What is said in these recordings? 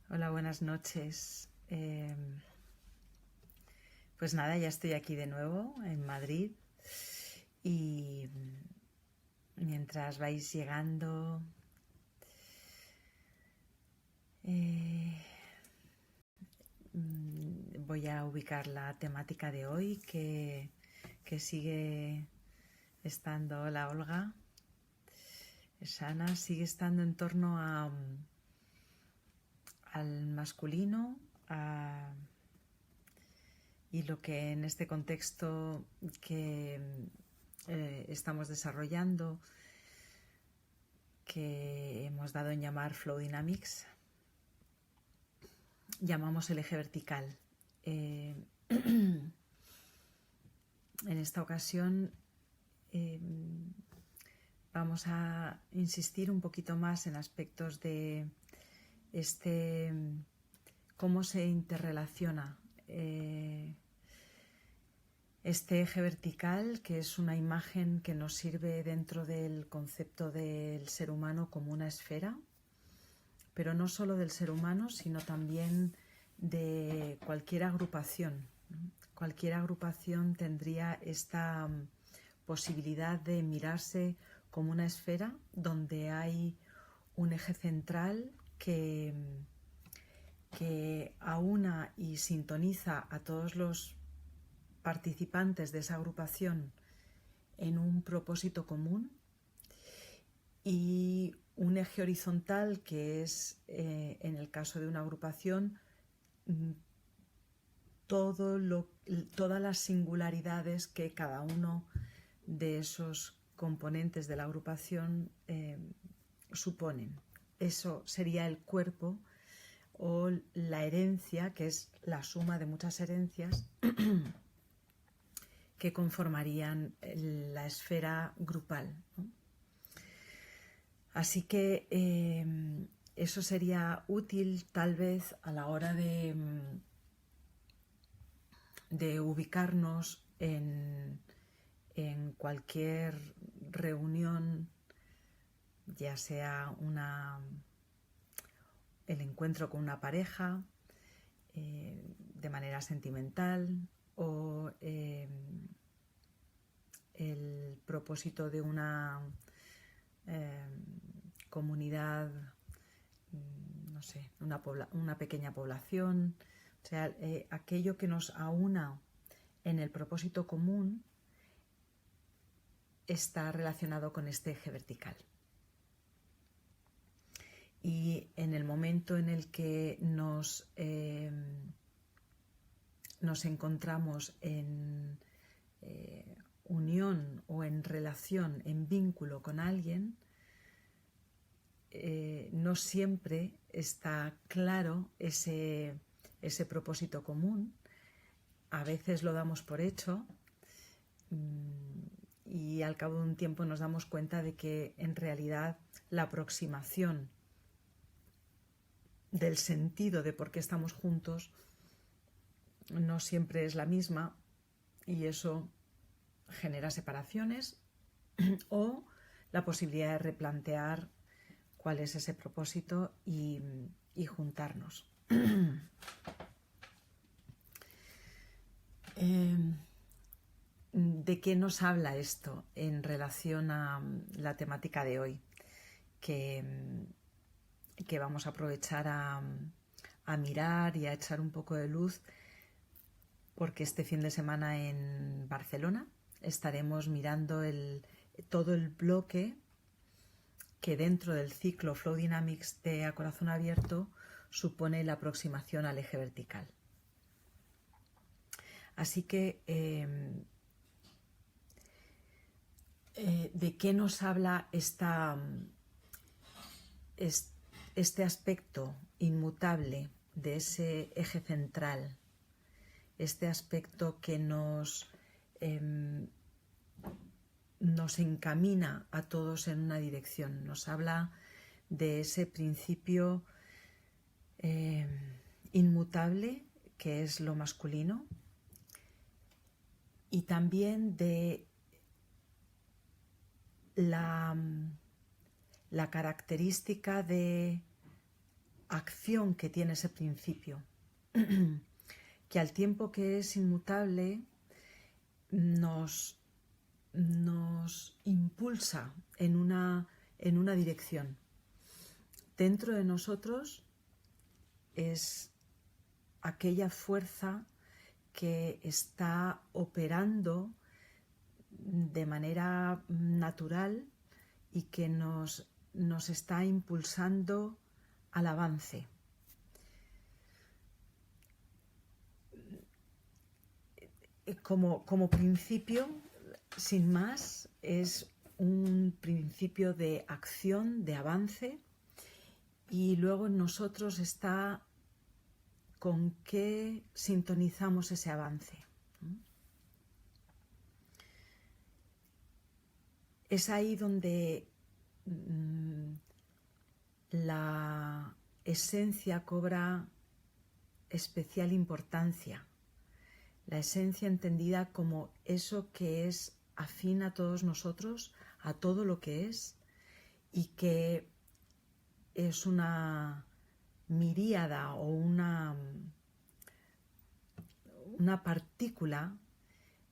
Hola, buenas noches. Pues nada, ya estoy aquí de nuevo en Madrid y mientras vais llegando voy a ubicar la temática de hoy que sigue estando, hola Olga, Shana, sigue estando en torno al masculino y lo que en este contexto que estamos desarrollando, que hemos dado en llamar Flow Dynamics, llamamos el eje vertical. En esta ocasión vamos a insistir un poquito más en aspectos de cómo se interrelaciona este eje vertical, que es una imagen que nos sirve dentro del concepto del ser humano como una esfera, pero no solo del ser humano, sino también de cualquier agrupación. Cualquier agrupación tendría esta posibilidad de mirarse como una esfera donde hay un eje central que aúna y sintoniza a todos los participantes de esa agrupación en un propósito común, y un eje horizontal que es, en el caso de una agrupación, todas las singularidades que cada uno de esos componentes de la agrupación suponen. Eso sería el cuerpo o la herencia, que es la suma de muchas herencias que conformarían la esfera grupal, ¿no? Así que eso sería útil tal vez a la hora de ubicarnos en cualquier reunión, ya sea el encuentro con una pareja de manera sentimental, o el propósito de una comunidad, no sé, una pequeña población. O sea, aquello que nos aúna en el propósito común está relacionado con este eje vertical. Y en el momento en el que nos encontramos en unión o en relación, en vínculo con alguien, no siempre está claro ese propósito común. A veces lo damos por hecho y al cabo de un tiempo nos damos cuenta de que en realidad la aproximación del sentido de por qué estamos juntos no siempre es la misma, y eso genera separaciones o la posibilidad de replantear cuál es ese propósito y juntarnos. ¿De qué nos habla esto en relación a la temática de hoy? Que vamos a aprovechar a mirar y a echar un poco de luz, porque este fin de semana en Barcelona estaremos mirando todo el bloque que dentro del ciclo Flow Dynamics de A Corazón Abierto supone la aproximación al eje vertical. Así que, ¿de qué nos habla este aspecto inmutable de ese eje central? Este aspecto que nos encamina a todos en una dirección. Nos habla de ese principio inmutable que es lo masculino, y también de la la característica de acción que tiene ese principio, que al tiempo que es inmutable nos impulsa en una dirección. Dentro de nosotros es aquella fuerza que está operando de manera natural y que nos está impulsando al avance. Como principio, sin más, es un principio de acción, de avance, y luego en nosotros está con qué sintonizamos ese avance. Es ahí donde la esencia cobra especial importancia. La esencia entendida como eso que es afín a todos nosotros, a todo lo que es, y que es una miríada o una partícula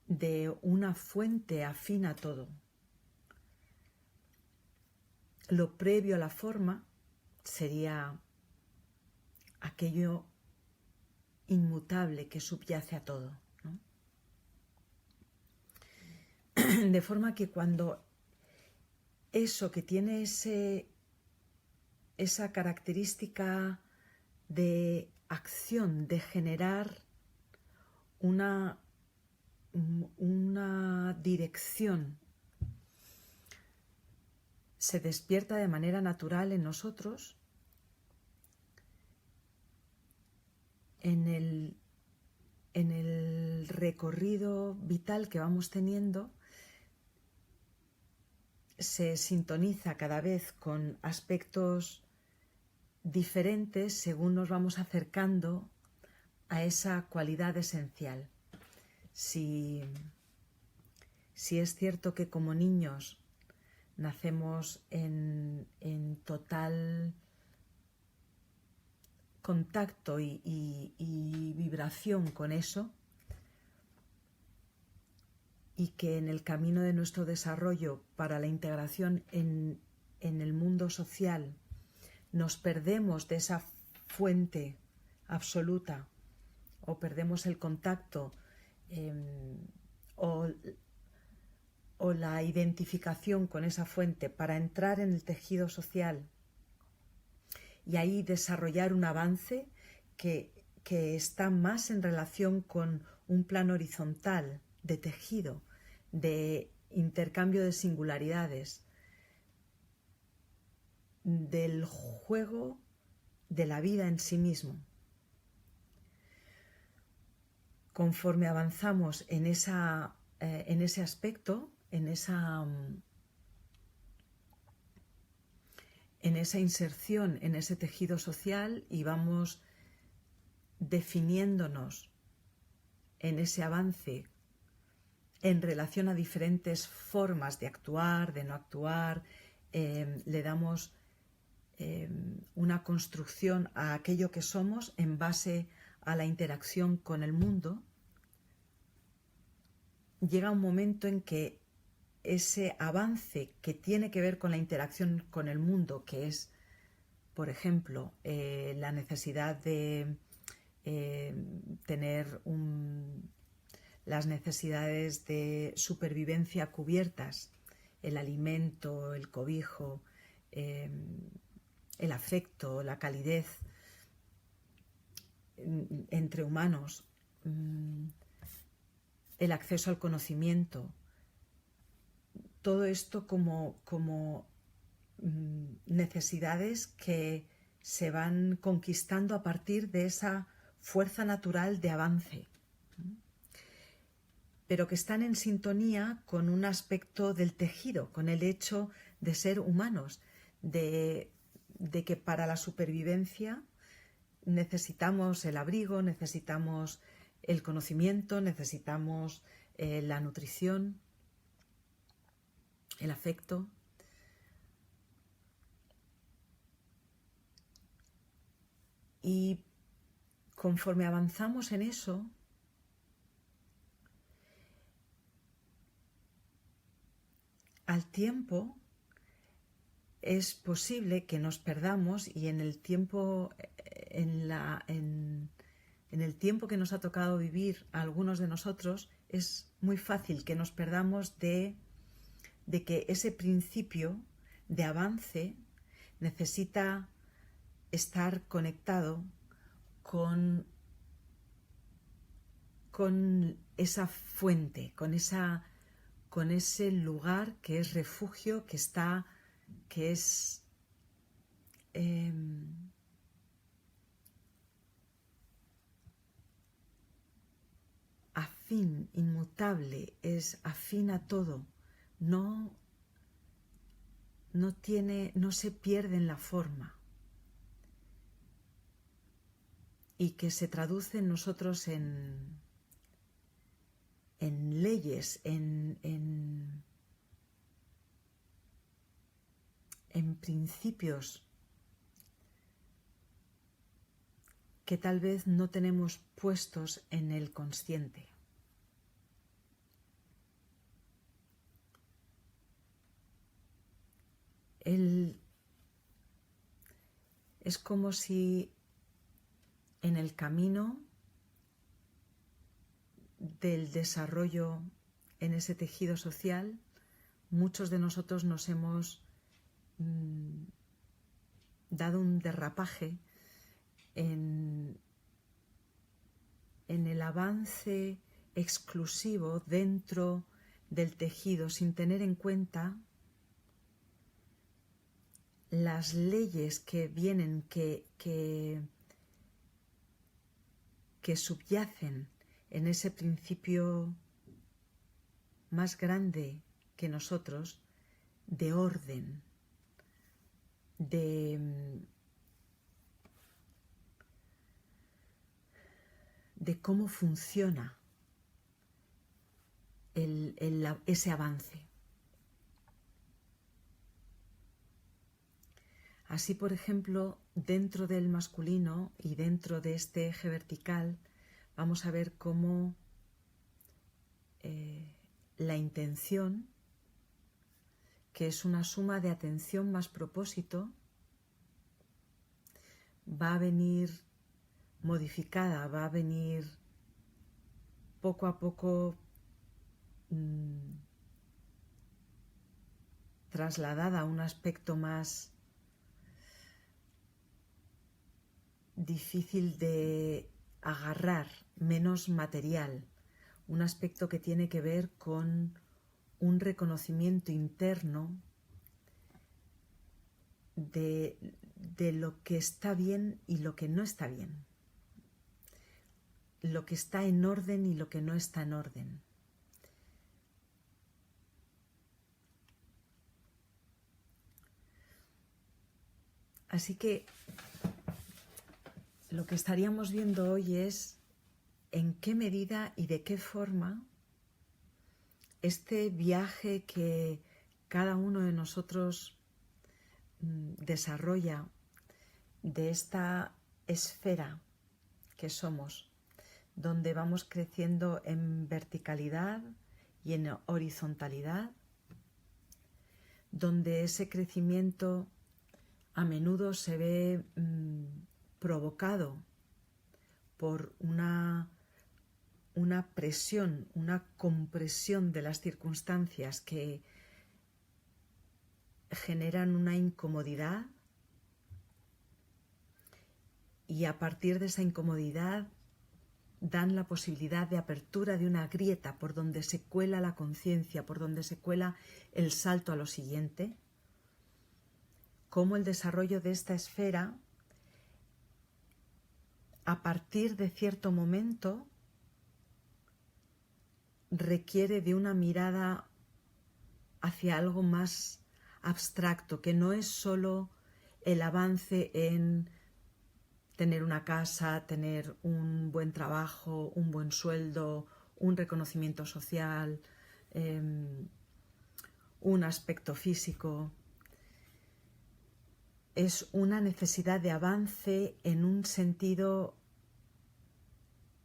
de una fuente afín a todo. Lo previo a la forma sería aquello inmutable que subyace a todo, ¿no? De forma que cuando eso que tiene esa característica de acción, de generar una dirección, se despierta de manera natural en nosotros, en el recorrido vital que vamos teniendo, se sintoniza cada vez con aspectos diferentes según nos vamos acercando a esa cualidad esencial. Si es cierto que como niños nacemos en total contacto y vibración con eso, y que en el camino de nuestro desarrollo para la integración en el mundo social nos perdemos de esa fuente absoluta, o perdemos el contacto o la identificación con esa fuente para entrar en el tejido social y ahí desarrollar un avance que está más en relación con un plano horizontal de tejido, de intercambio de singularidades, del juego de la vida en sí mismo. Conforme avanzamos en ese aspecto, en esa inserción en ese tejido social, y vamos definiéndonos en ese avance en relación a diferentes formas de actuar, de no actuar, le damos una construcción a aquello que somos en base a la interacción con el mundo. Llega un momento en que ese avance que tiene que ver con la interacción con el mundo, que es, por ejemplo, la necesidad de tener las necesidades de supervivencia cubiertas, el alimento, el cobijo, el afecto, la calidez entre humanos, el acceso al conocimiento, todo esto como necesidades que se van conquistando a partir de esa fuerza natural de avance, pero que están en sintonía con un aspecto del tejido, con el hecho de ser humanos, de que para la supervivencia necesitamos el abrigo, necesitamos el conocimiento, necesitamos la nutrición, el afecto. Y conforme avanzamos en eso, al tiempo es posible que nos perdamos y en el tiempo, en el tiempo que nos ha tocado vivir a algunos de nosotros, es muy fácil que nos perdamos de que ese principio de avance necesita estar conectado con esa fuente, con ese lugar que es refugio, que es afín, inmutable, es afín a todo, no se pierde en la forma, y que se traduce en nosotros en leyes, en principios que tal vez no tenemos puestos en el consciente. Es como si en el camino del desarrollo en ese tejido social, muchos de nosotros nos hemos dado un derrapaje en el avance exclusivo dentro del tejido, sin tener en cuenta las leyes que vienen, que subyacen en ese principio más grande que nosotros, de orden, de cómo funciona ese avance. Así, por ejemplo, dentro del masculino y dentro de este eje vertical, vamos a ver cómo la intención, que es una suma de atención más propósito, va a venir modificada, va a venir poco a poco trasladada a un aspecto más difícil de agarrar, menos material, un aspecto que tiene que ver con un reconocimiento interno de lo que está bien y lo que no está bien, lo que está en orden y lo que no está en orden. Así que lo que estaríamos viendo hoy es en qué medida y de qué forma este viaje que cada uno de nosotros desarrolla de esta esfera que somos, donde vamos creciendo en verticalidad y en horizontalidad, donde ese crecimiento a menudo se ve provocado por una presión, una compresión de las circunstancias que generan una incomodidad, y a partir de esa incomodidad dan la posibilidad de apertura de una grieta por donde se cuela la conciencia, por donde se cuela el salto a lo siguiente. Cómo el desarrollo de esta esfera, a partir de cierto momento, requiere de una mirada hacia algo más abstracto, que no es solo el avance en tener una casa, tener un buen trabajo, un buen sueldo, un reconocimiento social, un aspecto físico. es una necesidad de avance en un sentido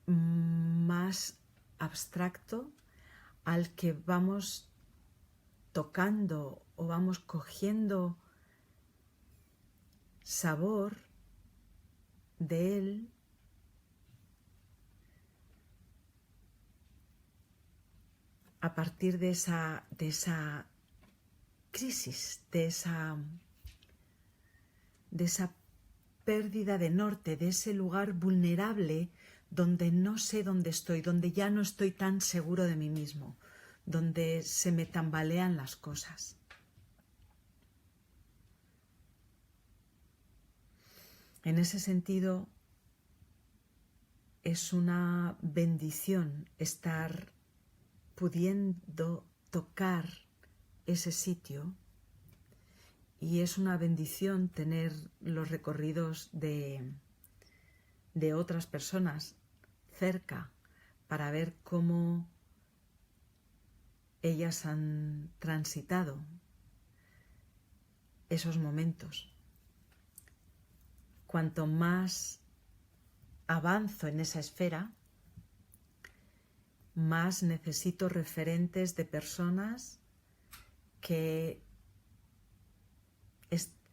más abstracto al que vamos tocando o vamos cogiendo sabor de él a partir de esa crisis, de esa pérdida de norte, de ese lugar vulnerable donde no sé dónde estoy, donde ya no estoy tan seguro de mí mismo, donde se me tambalean las cosas. En ese sentido, es una bendición estar pudiendo tocar ese sitio, y es una bendición tener los recorridos de otras personas cerca para ver cómo ellas han transitado esos momentos. Cuanto más avanzo en esa esfera, más necesito referentes de personas que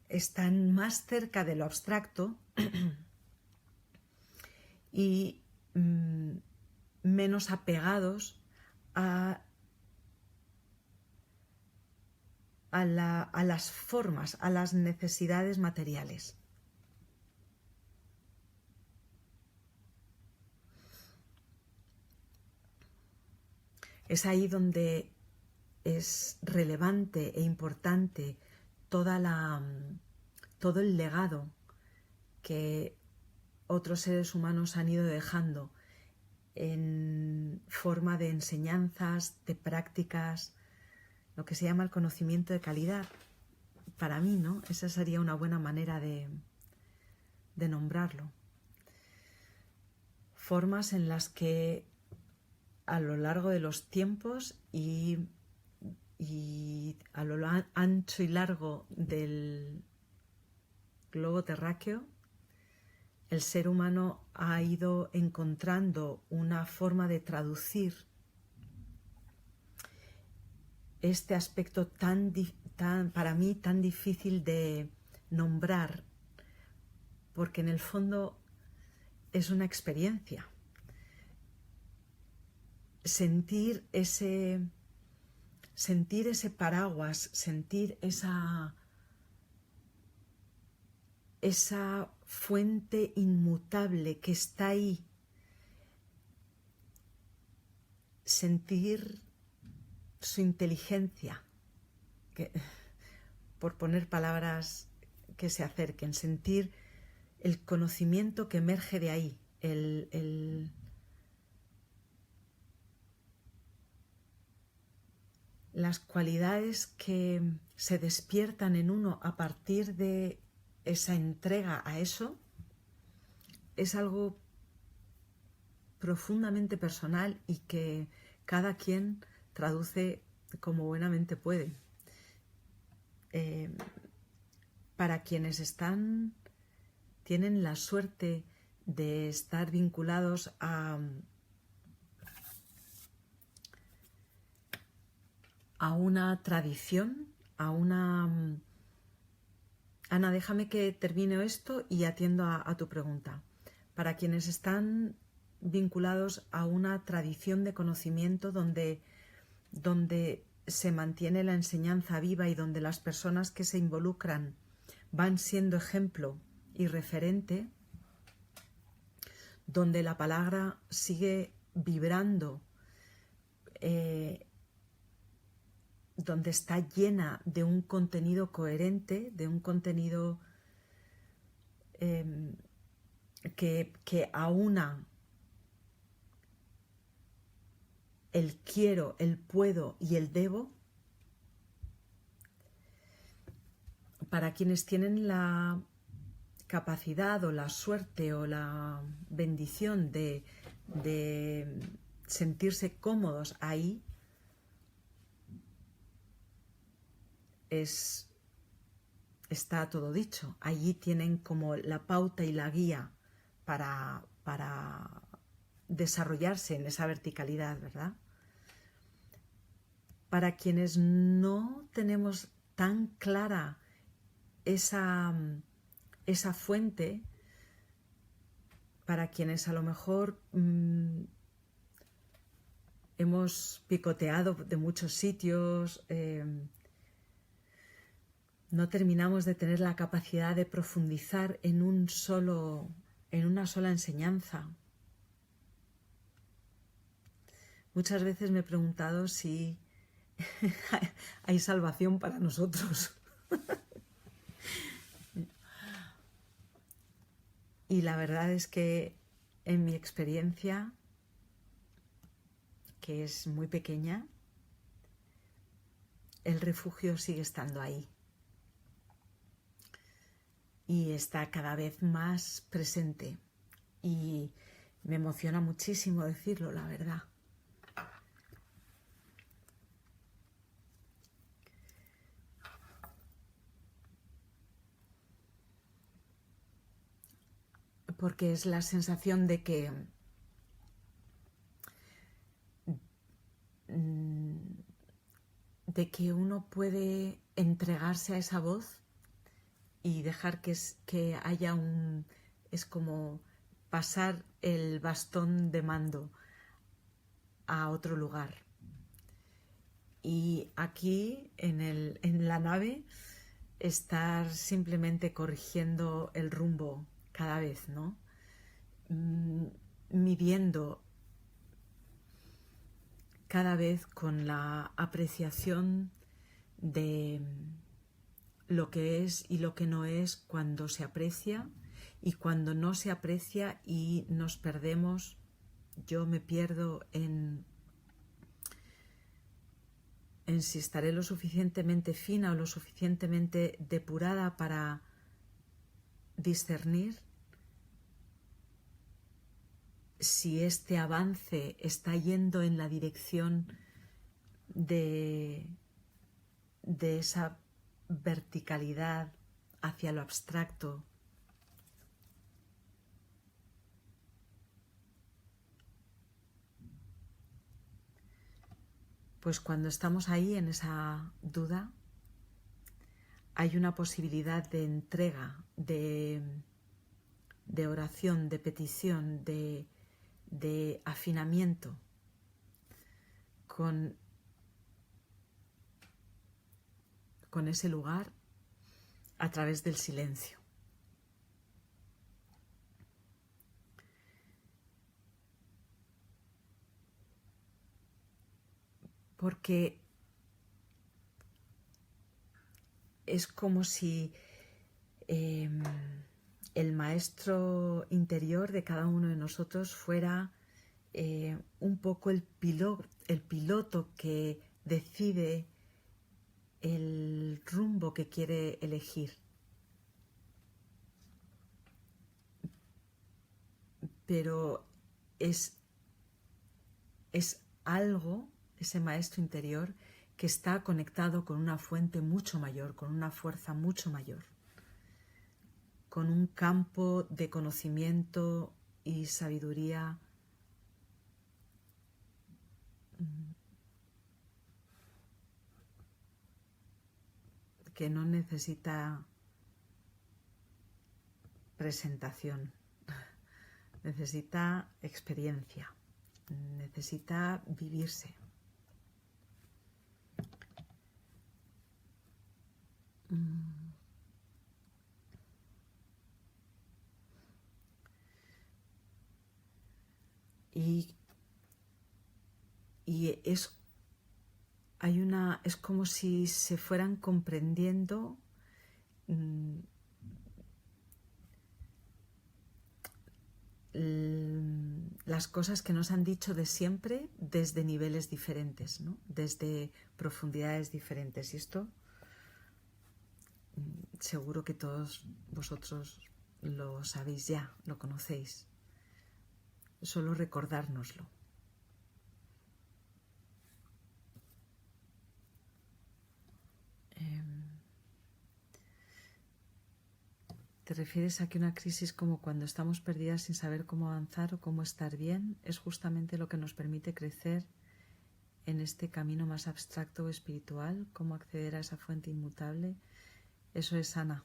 están más cerca de lo abstracto y menos apegados a las formas, a las necesidades materiales. Es ahí donde es relevante e importante todo el legado que otros seres humanos han ido dejando en forma de enseñanzas, de prácticas, lo que se llama el conocimiento de calidad. Para mí, ¿no? Esa sería una buena manera de nombrarlo. Formas en las que a lo largo de los tiempos y a lo ancho y largo del globo terráqueo, el ser humano ha ido encontrando una forma de traducir este aspecto para mí tan difícil de nombrar, porque en el fondo es una experiencia. Sentir ese paraguas, sentir esa fuente inmutable que está ahí, sentir su inteligencia, por poner palabras que se acerquen, sentir el conocimiento que emerge de ahí, las cualidades que se despiertan en uno a partir de esa entrega a eso, es algo profundamente personal y que cada quien traduce como buenamente puede. Para quienes tienen la suerte de estar vinculados a una tradición, Ana, déjame que termine esto y atiendo a tu pregunta. Para quienes están vinculados a una tradición de conocimiento donde se mantiene la enseñanza viva y donde las personas que se involucran van siendo ejemplo y referente, donde la palabra sigue vibrando, donde está llena de un contenido coherente, de un contenido que aúna el quiero, el puedo y el debo. Para quienes tienen la capacidad o la suerte o la bendición de sentirse cómodos ahí, es está todo dicho. Allí tienen como la pauta y la guía para desarrollarse en esa verticalidad, ¿verdad? Para quienes no tenemos tan clara esa fuente, para quienes a lo mejor hemos picoteado de muchos sitios, no terminamos de tener la capacidad de profundizar en una sola enseñanza. Muchas veces me he preguntado si hay salvación para nosotros. Y la verdad es que en mi experiencia, que es muy pequeña, el refugio sigue estando ahí. Y está cada vez más presente. Y me emociona muchísimo decirlo, la verdad. Porque es la sensación de que uno puede entregarse a esa voz y dejar que haya es como pasar el bastón de mando a otro lugar. Y aquí en la nave estar simplemente corrigiendo el rumbo cada vez, ¿no? Midiendo cada vez con la apreciación de lo que es y lo que no es cuando se aprecia y cuando no se aprecia y nos perdemos. Yo me pierdo en si estaré lo suficientemente fina o lo suficientemente depurada para discernir si este avance está yendo en la dirección de esa verticalidad hacia lo abstracto. Pues cuando estamos ahí en esa duda, hay una posibilidad de entrega, de oración, de petición, de afinamiento con ese lugar a través del silencio. Porque es como si el maestro interior de cada uno de nosotros fuera un poco el piloto que decide el rumbo que quiere elegir. Pero es algo, ese maestro interior, que está conectado con una fuente mucho mayor, con una fuerza mucho mayor, con un campo de conocimiento y sabiduría que no necesita presentación, necesita experiencia, necesita vivirse. Y es como si se fueran comprendiendo las cosas que nos han dicho de siempre desde niveles diferentes, ¿no? Desde profundidades diferentes. Y esto seguro que todos vosotros lo sabéis ya, lo conocéis. Solo recordárnoslo. te refieres a que una crisis como cuando estamos perdidas sin saber cómo avanzar o cómo estar bien es justamente lo que nos permite crecer en este camino más abstracto o espiritual, cómo acceder a esa fuente inmutable. Eso es Ana,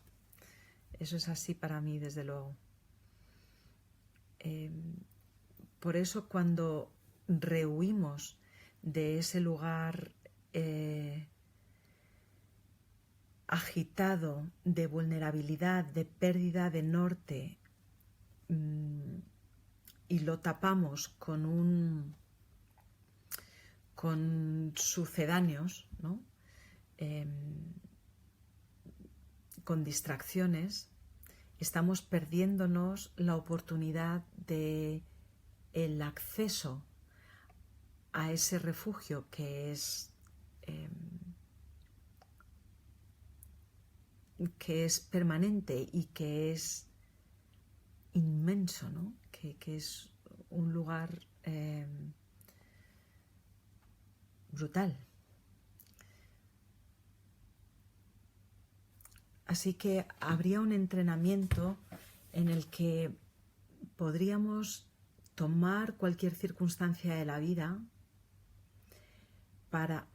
eso es así para mí, desde luego. Por eso cuando rehuimos de ese lugar agitado de vulnerabilidad, de pérdida de norte, y lo tapamos con sucedáneos, ¿no? Con distracciones, estamos perdiéndonos la oportunidad de el acceso a ese refugio que es permanente y que es inmenso, ¿no? Que es un lugar brutal. Así que habría un entrenamiento en el que podríamos tomar cualquier circunstancia de la vida para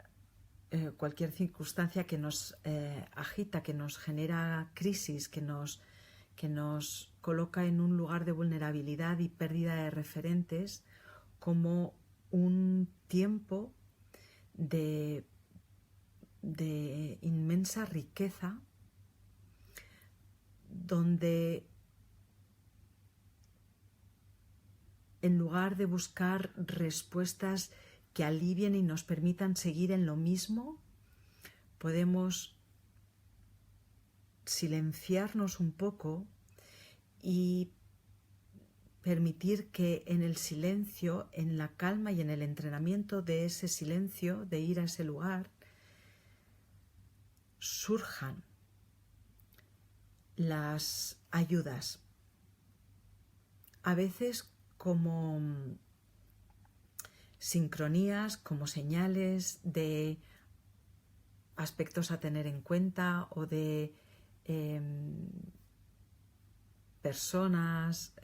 cualquier circunstancia que nos agita, que nos genera crisis, que nos coloca en un lugar de vulnerabilidad y pérdida de referentes, como un tiempo de inmensa riqueza, donde en lugar de buscar respuestas que alivien y nos permitan seguir en lo mismo, podemos silenciarnos un poco y permitir que en el silencio, en la calma y en el entrenamiento de ese silencio, de ir a ese lugar, surjan las ayudas, a veces como sincronías, como señales de aspectos a tener en cuenta o de personas,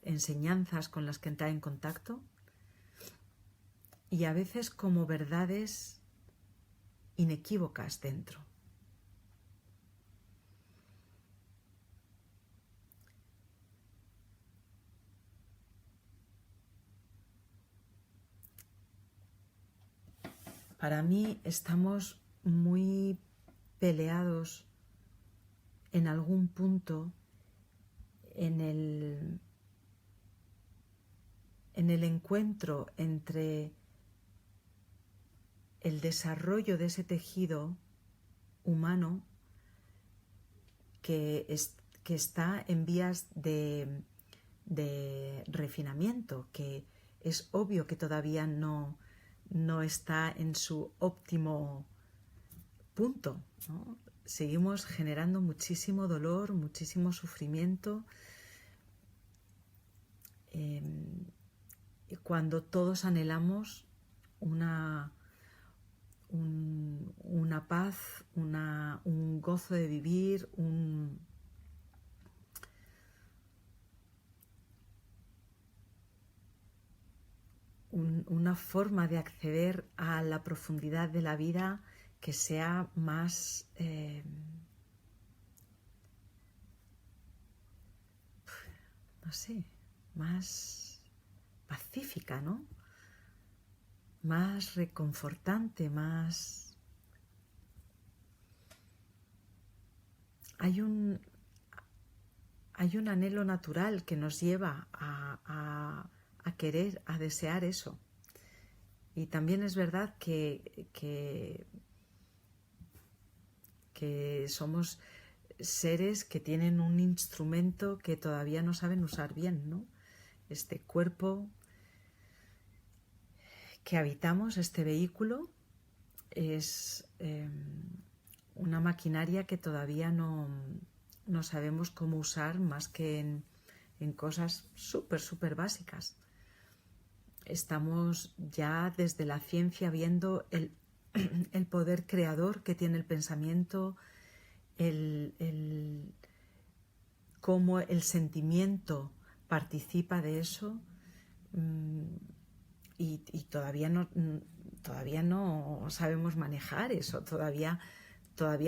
enseñanzas con las que entrar en contacto, y a veces como verdades inequívocas dentro. Para mí estamos muy peleados en algún punto en el encuentro entre el desarrollo de ese tejido humano que está en vías de refinamiento, que es obvio que todavía no está en su óptimo punto, ¿no? Seguimos generando muchísimo dolor, muchísimo sufrimiento, cuando todos anhelamos una paz, un gozo de vivir, una forma de acceder a la profundidad de la vida que sea más no sé, más pacífica, ¿no? Más reconfortante, más... Hay un anhelo natural que nos lleva a querer, a desear eso. Y también es verdad que somos seres que tienen un instrumento que todavía no saben usar bien, ¿no? Este cuerpo que habitamos, este vehículo, es una maquinaria que todavía no sabemos cómo usar más que en cosas súper básicas. Estamos ya desde la ciencia viendo el poder creador que tiene el pensamiento, cómo el sentimiento participa de eso, y todavía no sabemos manejar eso, todavía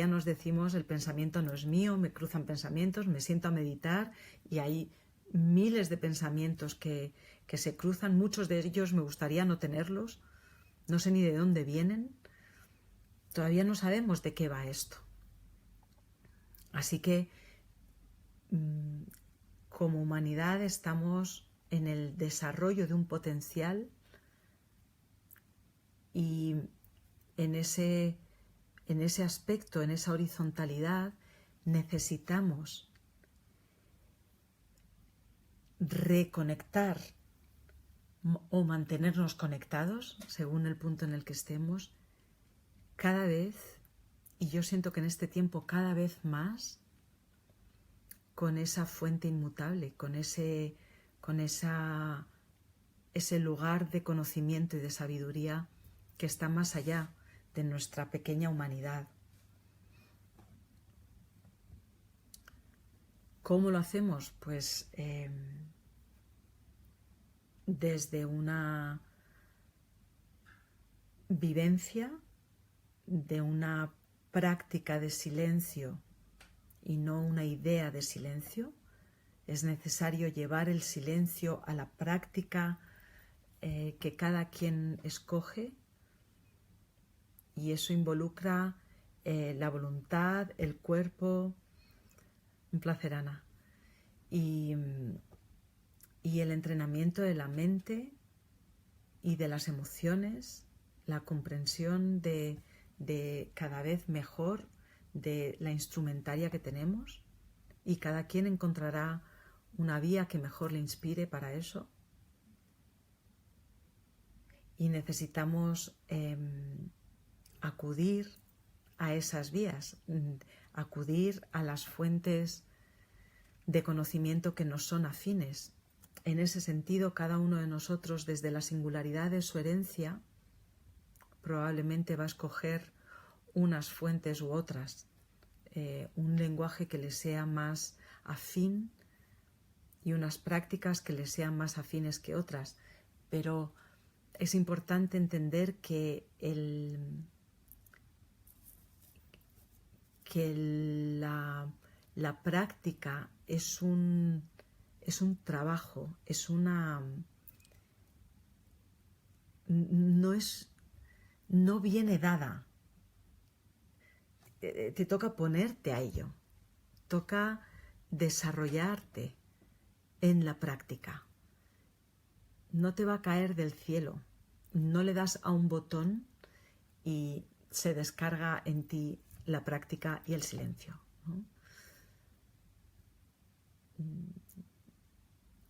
nos decimos el pensamiento no es mío, me cruzan pensamientos, me siento a meditar y hay miles de pensamientos que se cruzan, muchos de ellos me gustaría no tenerlos, no sé ni de dónde vienen, todavía no sabemos de qué va esto. Así que como humanidad estamos en el desarrollo de un potencial y en ese aspecto, en esa horizontalidad, necesitamos reconectar o mantenernos conectados, según el punto en el que estemos, cada vez, y yo siento que en este tiempo cada vez más, con esa fuente inmutable, con ese lugar de conocimiento y de sabiduría que está más allá de nuestra pequeña humanidad. ¿Cómo lo hacemos? Pues desde una vivencia, de una práctica de silencio y no una idea de silencio. Es necesario llevar el silencio a la práctica que cada quien escoge, y eso involucra la voluntad, el cuerpo. Un placer, Ana. Y el entrenamiento de la mente y de las emociones, la comprensión de cada vez mejor de la instrumentaria que tenemos, y cada quien encontrará una vía que mejor le inspire para eso. Y necesitamos acudir a esas vías, acudir a las fuentes de conocimiento que nos son afines. En ese sentido, cada uno de nosotros, desde la singularidad de su herencia, probablemente va a escoger unas fuentes u otras, un lenguaje que le sea más afín y unas prácticas que le sean más afines que otras. Pero es importante entender que la práctica es un trabajo, no viene dada. Te toca ponerte a ello, toca desarrollarte en la práctica. No te va a caer del cielo, no le das a un botón y se descarga en ti la práctica y el silencio, ¿no?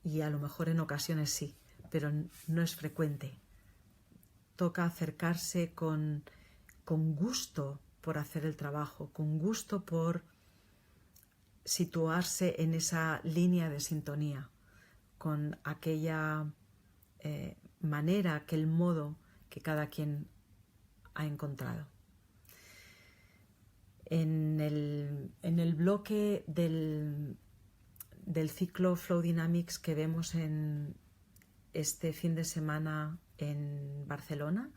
Y a lo mejor en ocasiones sí, pero no es frecuente. Toca acercarse con gusto por hacer el trabajo, con gusto por situarse en esa línea de sintonía, con aquella manera, aquel modo que cada quien ha encontrado. En el bloque del ciclo Flow Dynamics que vemos en este fin de semana en Barcelona,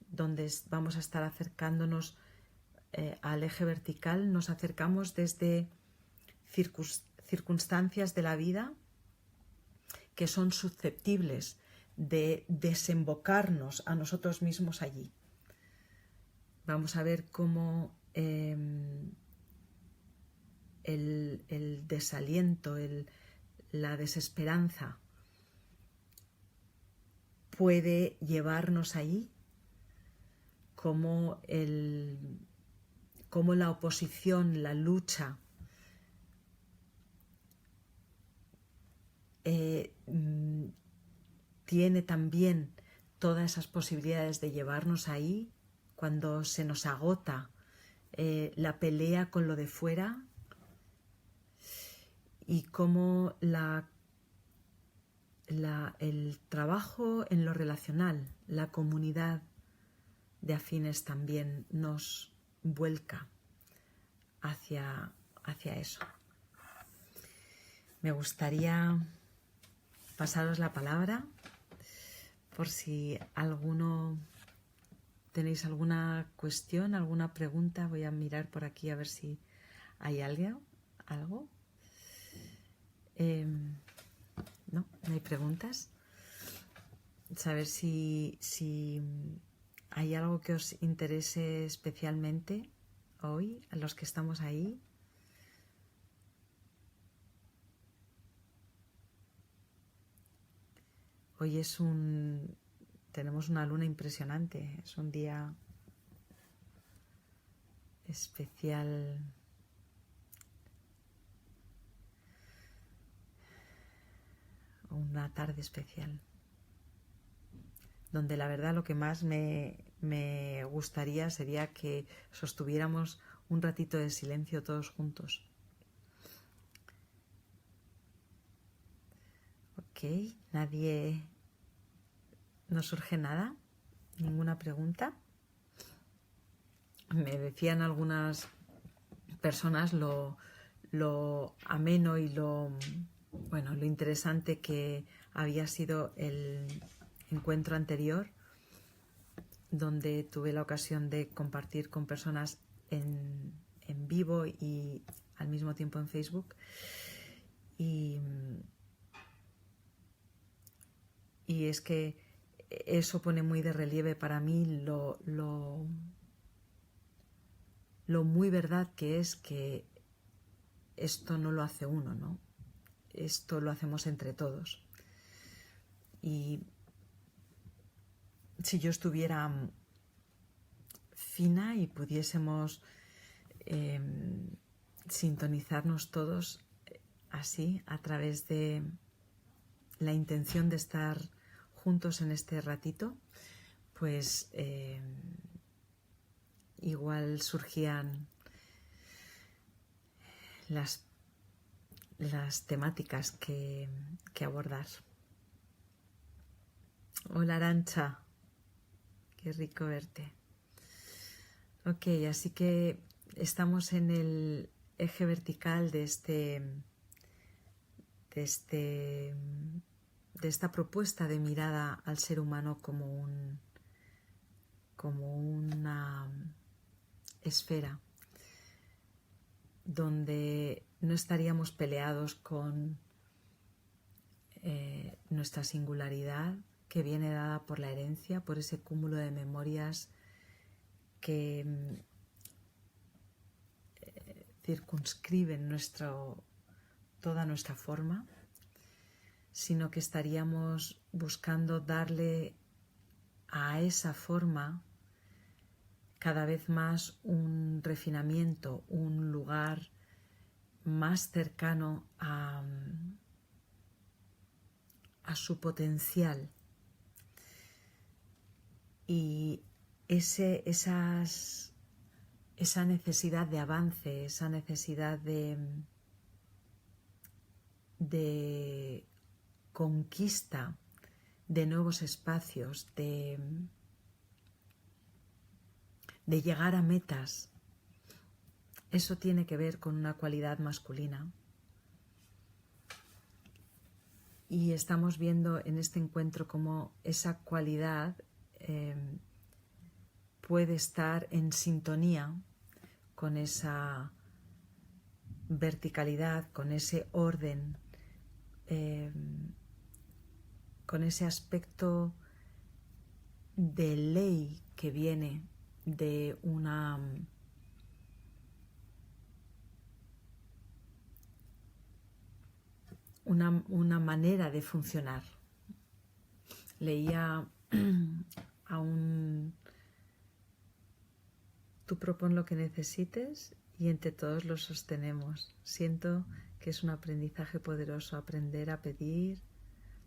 donde vamos a estar acercándonos al eje vertical, nos acercamos desde circunstancias de la vida que son susceptibles de desembocarnos a nosotros mismos allí. Vamos a ver cómo el desaliento, la desesperanza puede llevarnos allí, cómo la oposición, la lucha tiene también todas esas posibilidades de llevarnos ahí cuando se nos agota la pelea con lo de fuera, y cómo el trabajo en lo relacional, la comunidad de afines también nos vuelca hacia eso. me gustaría pasaros la palabra por si tenéis alguna cuestión, alguna pregunta. Voy a mirar por aquí a ver si hay algo. No hay preguntas. Saber si hay algo que os interese especialmente hoy, a los que estamos ahí. Hoy tenemos una luna impresionante, es un día especial. Una tarde especial, donde la verdad lo que más me gustaría sería que sostuviéramos un ratito de silencio todos juntos. Ok, no surge nada, ninguna pregunta. Me decían algunas personas lo ameno y lo interesante que había sido el encuentro anterior, donde tuve la ocasión de compartir con personas en vivo y al mismo tiempo en Facebook. Y es que eso pone muy de relieve para mí lo muy verdad que es que esto no lo hace uno, ¿no? Esto lo hacemos entre todos. Y si yo estuviera fina y pudiésemos sintonizarnos todos así a través de la intención de estar juntos en este ratito, pues igual surgían las temáticas que abordar. Hola Arantxa, qué rico verte. Ok, así que estamos en el eje vertical de esta propuesta de mirada al ser humano como una esfera donde no estaríamos peleados con nuestra singularidad, que viene dada por la herencia, por ese cúmulo de memorias que circunscriben toda nuestra forma, sino que estaríamos buscando darle a esa forma cada vez más un refinamiento, un lugar más cercano a su potencial. Y esa necesidad de avance, esa necesidad de conquista de nuevos espacios, de llegar a metas, eso tiene que ver con una cualidad masculina. Y estamos viendo en este encuentro cómo esa cualidad puede estar en sintonía con esa verticalidad, con ese orden, con ese aspecto de ley que viene de una manera de funcionar. Leía a tú propon lo que necesites y entre todos lo sostenemos. Siento que es un aprendizaje poderoso, aprender a pedir,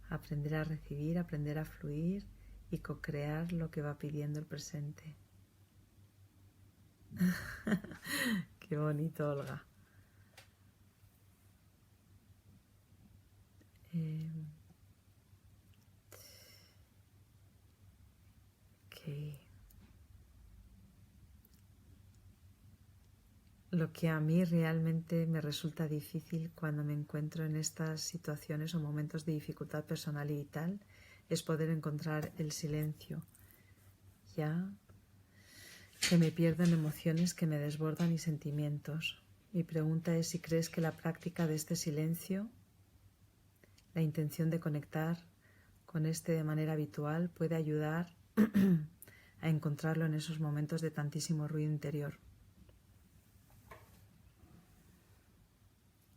aprender a recibir, aprender a fluir y co-crear lo que va pidiendo el presente. Qué bonito, Olga. lo que a mí realmente me resulta difícil cuando me encuentro en estas situaciones o momentos de dificultad personal y vital es poder encontrar el silencio, ya que me pierdo en emociones que me desbordan y sentimientos. Mi pregunta es si crees que la práctica de este silencio, la intención de conectar con este de manera habitual, puede ayudar a encontrarlo en esos momentos de tantísimo ruido interior.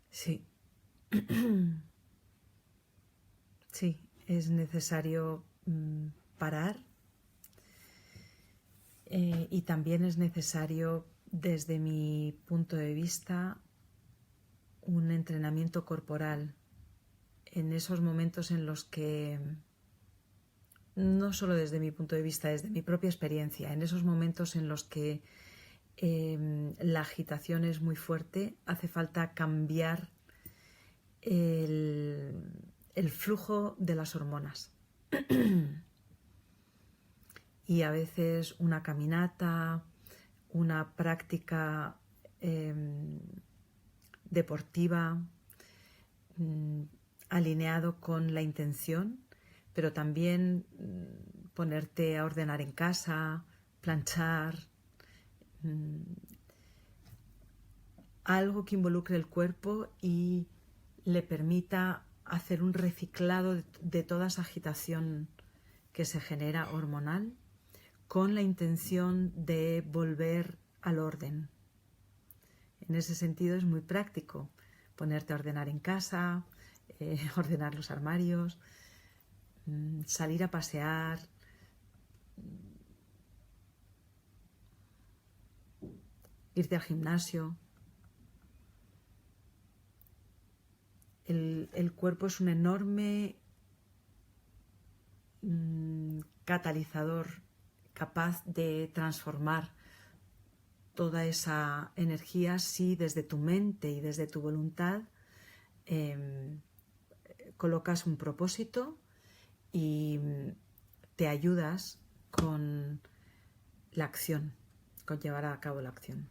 Sí. Sí, es necesario parar y también es necesario, desde mi punto de vista, un entrenamiento corporal en esos momentos en los que, no solo desde mi punto de vista, desde mi propia experiencia, en esos momentos en los que la agitación es muy fuerte, hace falta cambiar el flujo de las hormonas. Y a veces una caminata, una práctica deportiva, alineado con la intención, pero también ponerte a ordenar en casa, planchar, algo que involucre el cuerpo y le permita hacer un reciclado de toda esa agitación que se genera hormonal, con la intención de volver al orden. En ese sentido es muy práctico ponerte a ordenar en casa, ordenar los armarios, salir a pasear, irte al gimnasio. El cuerpo es un enorme catalizador capaz de transformar toda esa energía si desde tu mente y desde tu voluntad colocas un propósito y te ayudas con la acción, con llevar a cabo la acción.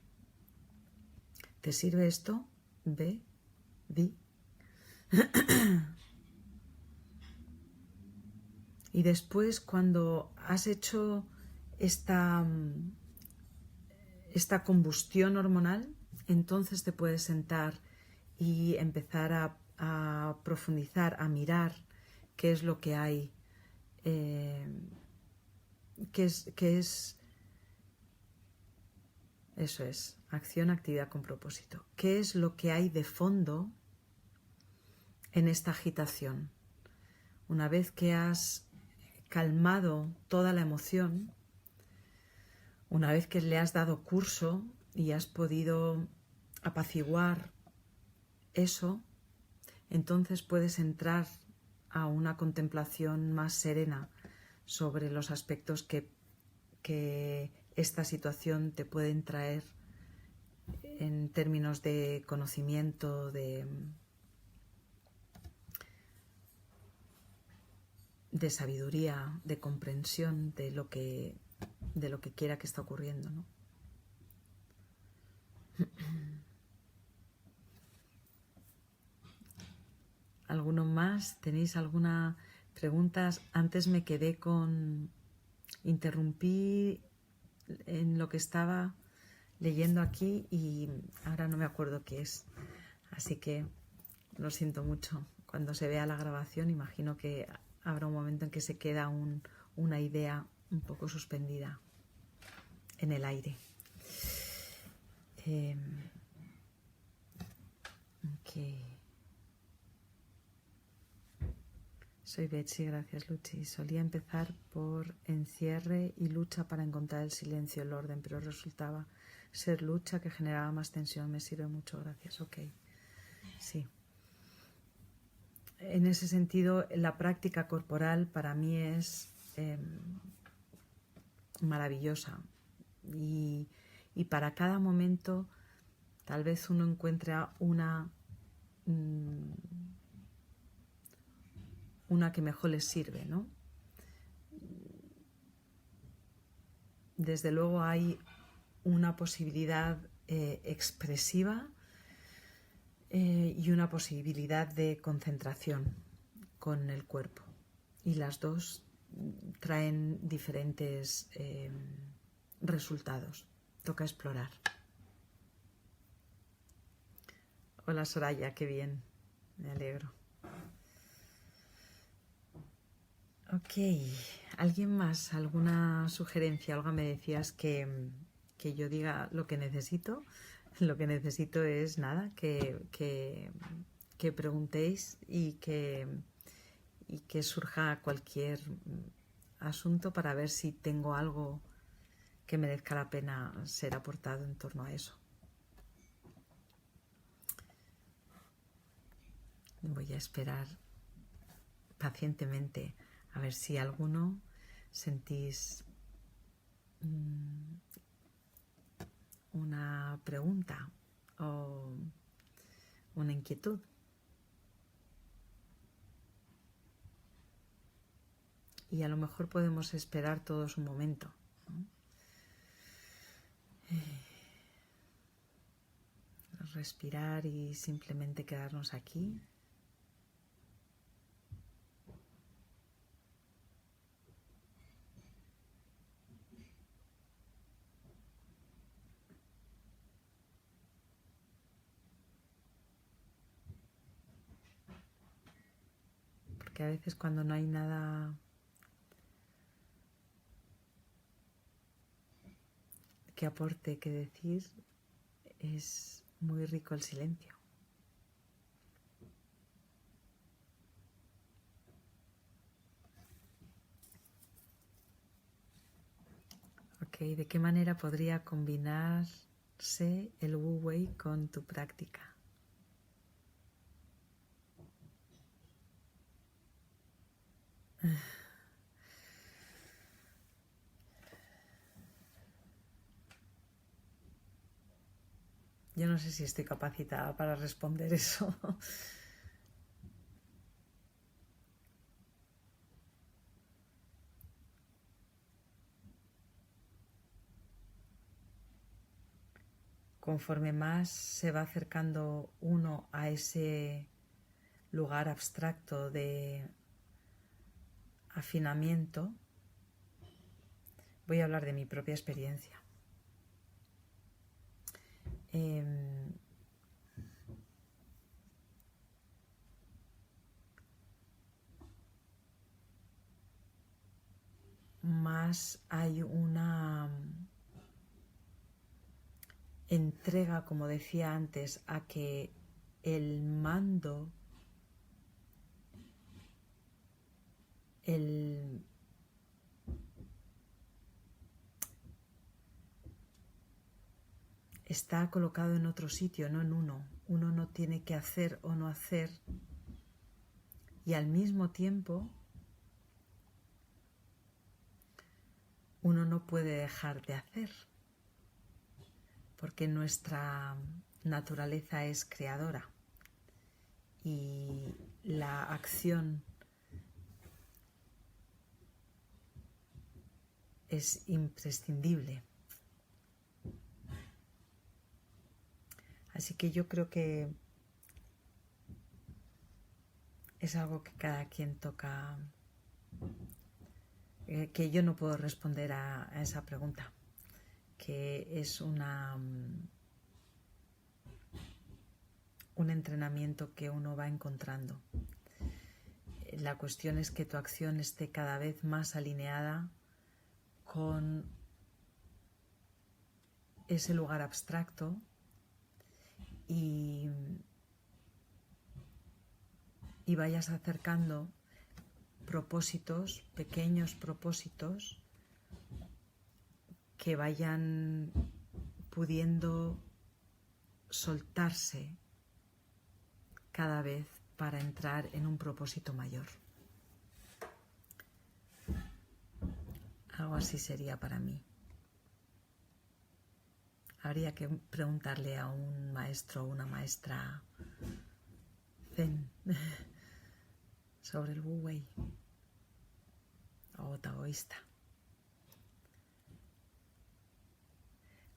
¿Te sirve esto? Ve, di. Y después, cuando has hecho esta combustión hormonal, entonces te puedes sentar y empezar a profundizar, a mirar qué es lo que hay, eso es, acción, actividad con propósito. ¿Qué es lo que hay de fondo en esta agitación? Una vez que has calmado toda la emoción, una vez que le has dado curso y has podido apaciguar eso, entonces puedes entrar a una contemplación más serena sobre los aspectos que esta situación te pueden traer en términos de conocimiento, de sabiduría, de comprensión de lo que quiera que está ocurriendo, ¿no? ¿Alguno más? ¿Tenéis alguna pregunta? Antes me quedé interrumpí en lo que estaba leyendo aquí y ahora no me acuerdo qué es. Así que lo siento mucho. Cuando se vea la grabación, imagino que habrá un momento en que se queda una idea un poco suspendida en el aire. Okay. Soy Betsy, gracias Luchi. Solía empezar por encierre y lucha para encontrar el silencio, el orden, pero resultaba ser lucha que generaba más tensión. Me sirve mucho, gracias. Ok, sí. En ese sentido, la práctica corporal para mí es maravillosa y para cada momento tal vez uno encuentre una que mejor les sirve, ¿no? Desde luego hay una posibilidad expresiva y una posibilidad de concentración con el cuerpo. Y las dos traen diferentes resultados. Toca explorar. Hola Soraya, qué bien, me alegro. Ok, ¿alguien más? ¿Alguna sugerencia? Algo me decías que yo diga lo que necesito. Lo que necesito es nada, que preguntéis y que surja cualquier asunto para ver si tengo algo que merezca la pena ser aportado en torno a eso. Voy a esperar pacientemente a ver si alguno sentís una pregunta o una inquietud. Y a lo mejor podemos esperar todos un momento, ¿no? Respirar y simplemente quedarnos aquí. Porque a veces cuando no hay nada que aporte, que decir, es muy rico el silencio. Ok, ¿de qué manera podría combinarse el Wu Wei con tu práctica? Yo no sé si estoy capacitada para responder eso. Conforme más se va acercando uno a ese lugar abstracto de afinamiento, voy a hablar de mi propia experiencia. Más hay una entrega, como decía antes, a que el mando, está colocado en otro sitio, no en uno. Uno no tiene que hacer o no hacer, y al mismo tiempo uno no puede dejar de hacer, porque nuestra naturaleza es creadora y la acción es imprescindible. Así que yo creo que es algo que cada quien toca, que yo no puedo responder a esa pregunta, que es un entrenamiento que uno va encontrando. La cuestión es que tu acción esté cada vez más alineada con ese lugar abstracto y vayas acercando propósitos, pequeños propósitos que vayan pudiendo soltarse cada vez para entrar en un propósito mayor. Algo así sería para mí. Habría que preguntarle a un maestro o una maestra zen sobre el Wu Wei o taoísta.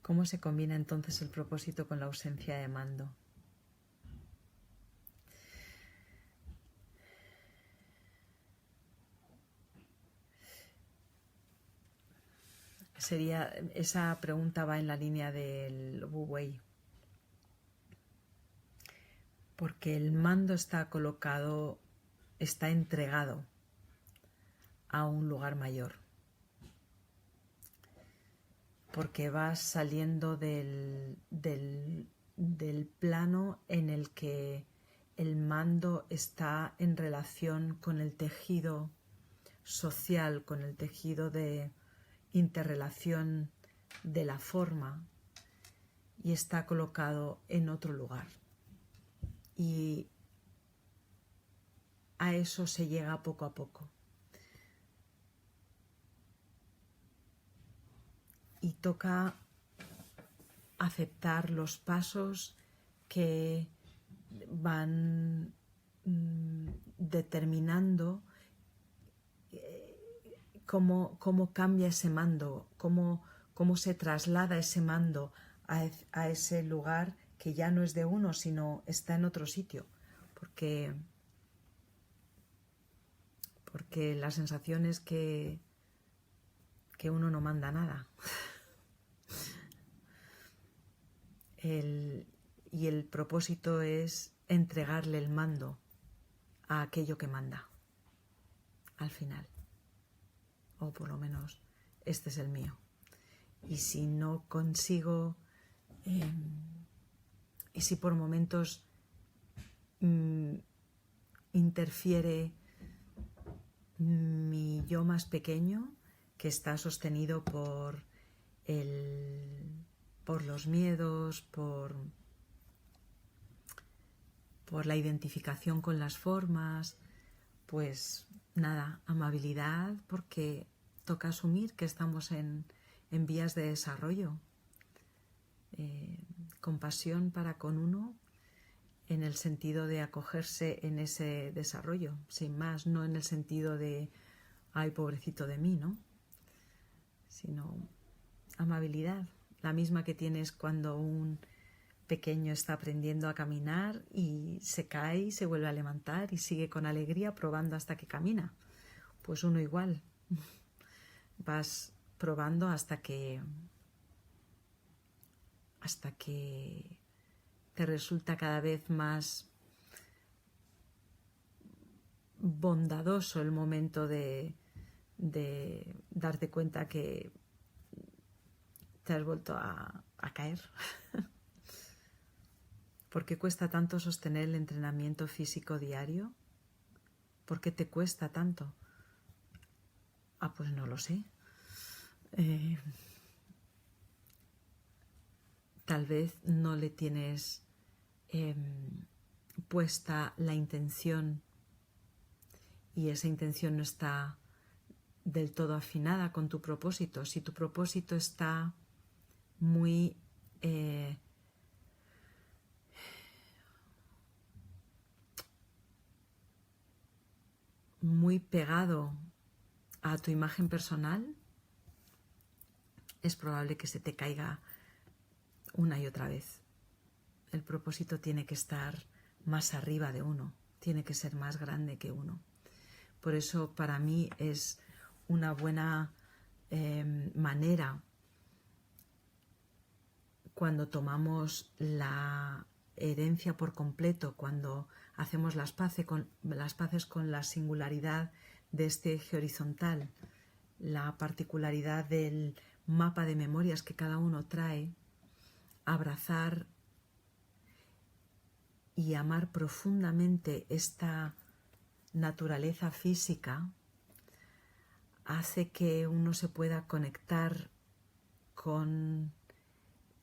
¿Cómo se combina entonces el propósito con la ausencia de mando? Esa pregunta va en la línea del Wu Wei, porque el mando está colocado, está entregado a un lugar mayor, porque vas saliendo del plano en el que el mando está en relación con el tejido social, con el tejido de interrelación de la forma, y está colocado en otro lugar. Y a eso se llega poco a poco. Y toca aceptar los pasos que van determinando cómo cambia ese mando, cómo se traslada ese mando a ese lugar que ya no es de uno, sino está en otro sitio. Porque la sensación es que uno no manda nada. Y el propósito es entregarle el mando a aquello que manda, al final. O por lo menos este es el mío. Y si no consigo, y si por momentos interfiere mi yo más pequeño, que está sostenido por los miedos, por la identificación con las formas, pues nada, amabilidad, porque toca asumir que estamos en vías de desarrollo, compasión para con uno, en el sentido de acogerse en ese desarrollo, sin más, no en el sentido de ay, pobrecito de mí, ¿no? Sino amabilidad, la misma que tienes cuando un pequeño está aprendiendo a caminar y se cae y se vuelve a levantar y sigue con alegría probando hasta que camina. Pues uno igual, vas probando hasta que te resulta cada vez más bondadoso el momento de darte cuenta que te has vuelto a caer. ¿Por qué cuesta tanto sostener el entrenamiento físico diario? ¿Por qué te cuesta tanto? Ah, pues no lo sé. Tal vez no le tienes puesta la intención y esa intención no está del todo afinada con tu propósito. Si tu propósito está muy pegado a tu imagen personal, es probable que se te caiga una y otra vez. El propósito tiene que estar más arriba de uno, tiene que ser más grande que uno. Por eso para mí es una buena manera, cuando tomamos la herencia por completo, cuando hacemos las paces con la singularidad de este eje horizontal, la particularidad del mapa de memorias que cada uno trae, abrazar y amar profundamente esta naturaleza física hace que uno se pueda conectar con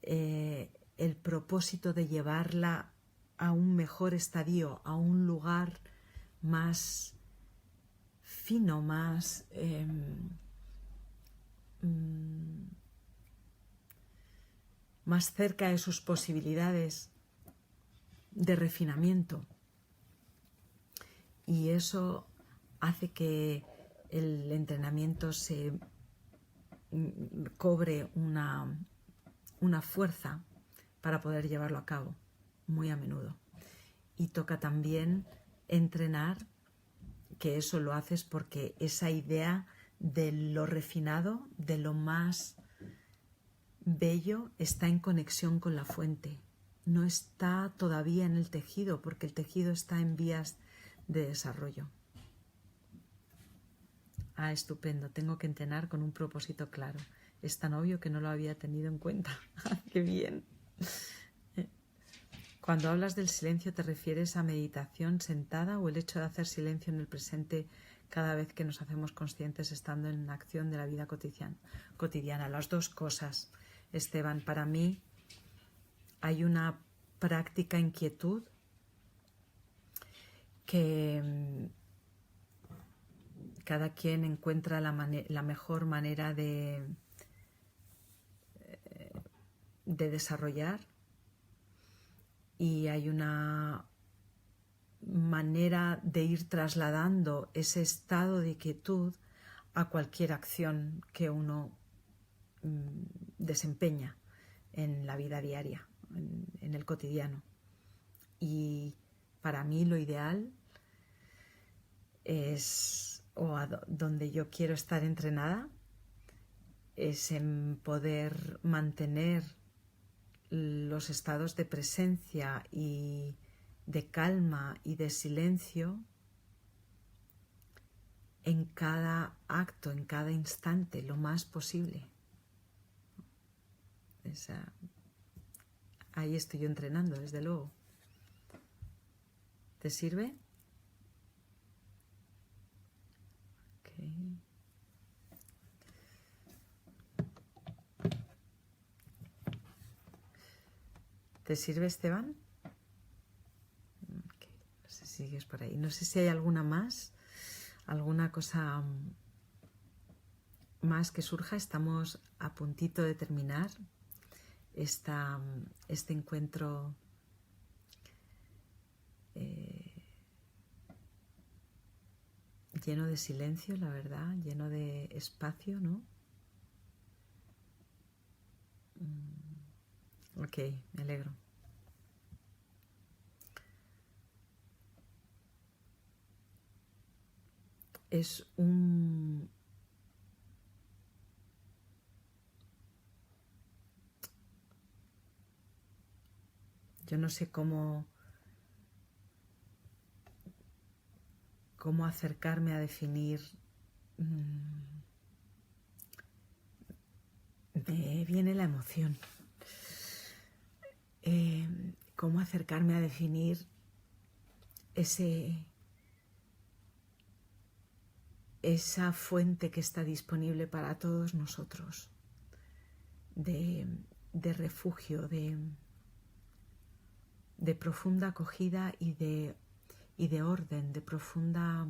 el propósito de llevarla a un mejor estadio, a un lugar más fino, más más cerca de sus posibilidades de refinamiento. Y eso hace que el entrenamiento se cobre una una fuerza para poder llevarlo a cabo, muy a menudo. Y toca también entrenar, que eso lo haces porque esa idea de lo refinado, de lo más bello, está en conexión con la fuente. No está todavía en el tejido, porque el tejido está en vías de desarrollo. Ah, estupendo. Tengo que entrenar con un propósito claro. Es tan obvio que no lo había tenido en cuenta. ¡Qué bien! Cuando hablas del silencio, ¿te refieres a meditación sentada o el hecho de hacer silencio en el presente cada vez que nos hacemos conscientes estando en la acción de la vida cotidiana? Las dos cosas, Esteban. Para mí hay una práctica en quietud que cada quien encuentra la mejor manera de desarrollar, y hay una manera de ir trasladando ese estado de quietud a cualquier acción que uno desempeña en la vida diaria, en el cotidiano. Y para mí lo ideal es, donde yo quiero estar entrenada, es en poder mantener los estados de presencia y de calma y de silencio en cada acto, en cada instante, lo más posible. Ahí estoy yo entrenando, desde luego. ¿Te sirve? Okay. ¿Te sirve, Esteban? Okay. No sé si sigues por ahí. No sé si hay alguna más, alguna cosa más que surja. Estamos a puntito de terminar este encuentro lleno de silencio, la verdad, lleno de espacio, ¿no? Ok, me alegro. Es yo no sé cómo acercarme a definir. Me viene la emoción. Cómo acercarme a definir esa fuente que está disponible para todos nosotros, de refugio, de profunda acogida y de orden, de profunda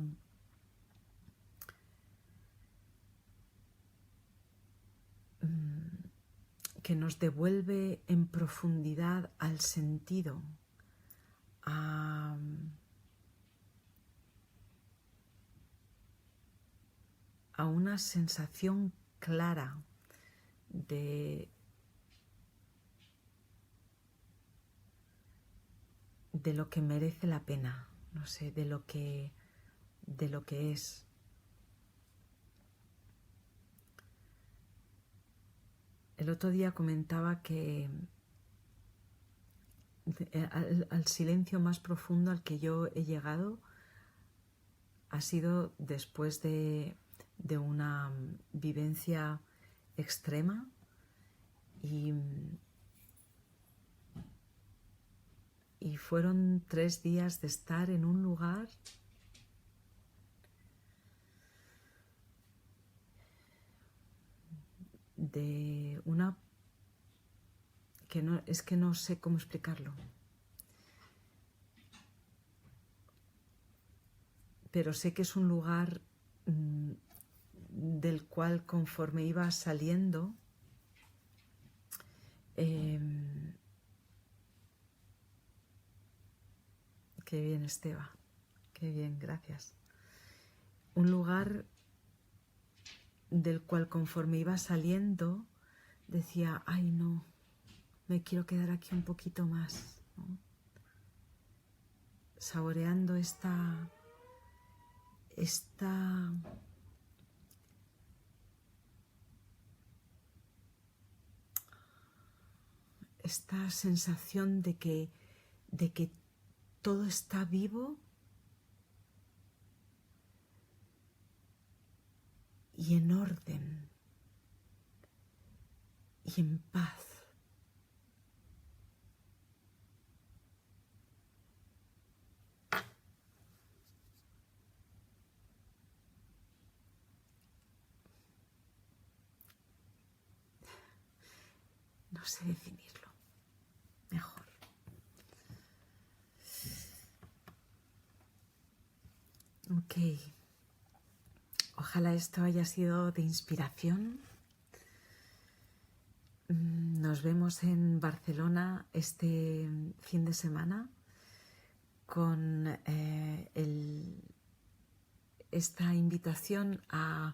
que nos devuelve en profundidad al sentido, a una sensación clara de lo que merece la pena, no sé, de lo que es. El otro día comentaba que al silencio más profundo al que yo he llegado ha sido después de una vivencia extrema, y fueron 3 días de estar en un lugar de una que no sé cómo explicarlo, pero sé que es un lugar del cual, conforme iba saliendo, qué bien, Esteba, qué bien, gracias. Un lugar del cual, conforme iba saliendo, decía, ay no, me quiero quedar aquí un poquito más, ¿no? Saboreando esta sensación de que todo está vivo y en orden y en paz. No sé definirlo mejor. Ok. Ojalá esto haya sido de inspiración. Nos vemos en Barcelona este fin de semana con esta invitación a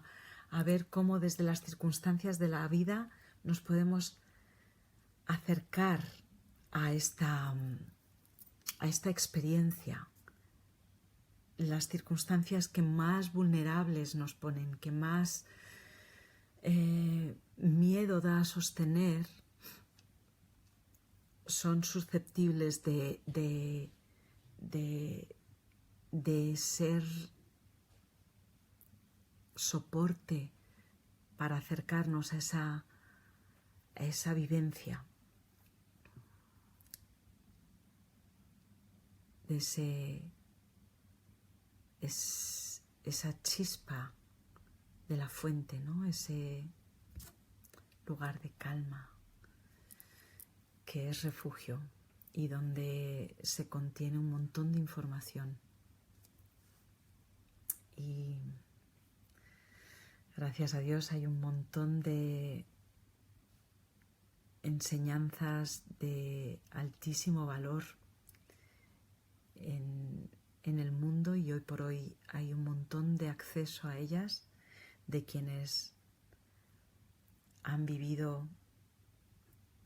ver cómo desde las circunstancias de la vida nos podemos acercar a esta experiencia. Las circunstancias que más vulnerables nos ponen, que más miedo da a sostener, son susceptibles de ser soporte para acercarnos a esa vivencia, de esa chispa de la fuente, ¿no? Ese lugar de calma que es refugio y donde se contiene un montón de información. Y gracias a Dios hay un montón de enseñanzas de altísimo valor en el mundo, y hoy por hoy hay un montón de acceso a ellas de quienes han vivido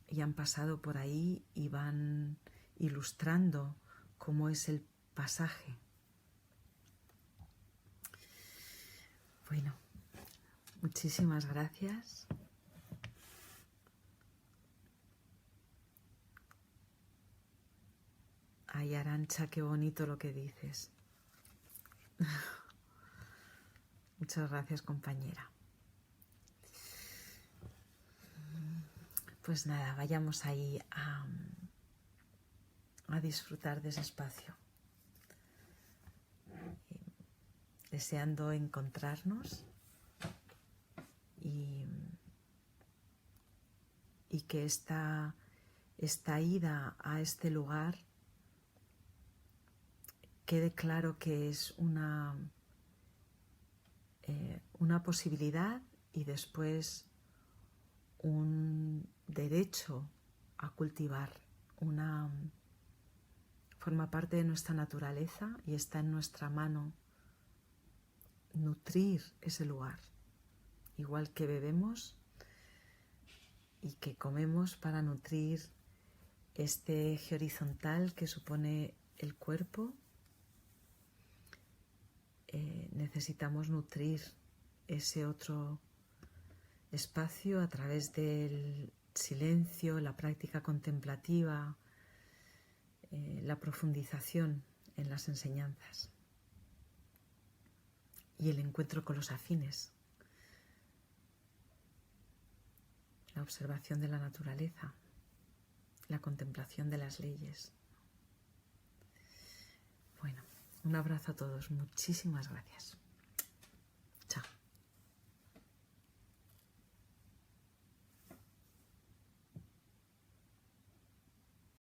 y han pasado por ahí y van ilustrando cómo es el pasaje. Bueno, muchísimas gracias. Ay, Arantxa, qué bonito lo que dices. Muchas gracias, compañera. Pues nada, vayamos ahí a disfrutar de ese espacio. Deseando encontrarnos y que esta ida a este lugar quede claro que es una posibilidad y después un derecho a cultivar. Forma parte de nuestra naturaleza y está en nuestra mano nutrir ese lugar, igual que bebemos y que comemos para nutrir este eje horizontal que supone el cuerpo. Necesitamos nutrir ese otro espacio a través del silencio, la práctica contemplativa, la profundización en las enseñanzas y el encuentro con los afines, la observación de la naturaleza, la contemplación de las leyes. Bueno, un abrazo a todos, muchísimas gracias.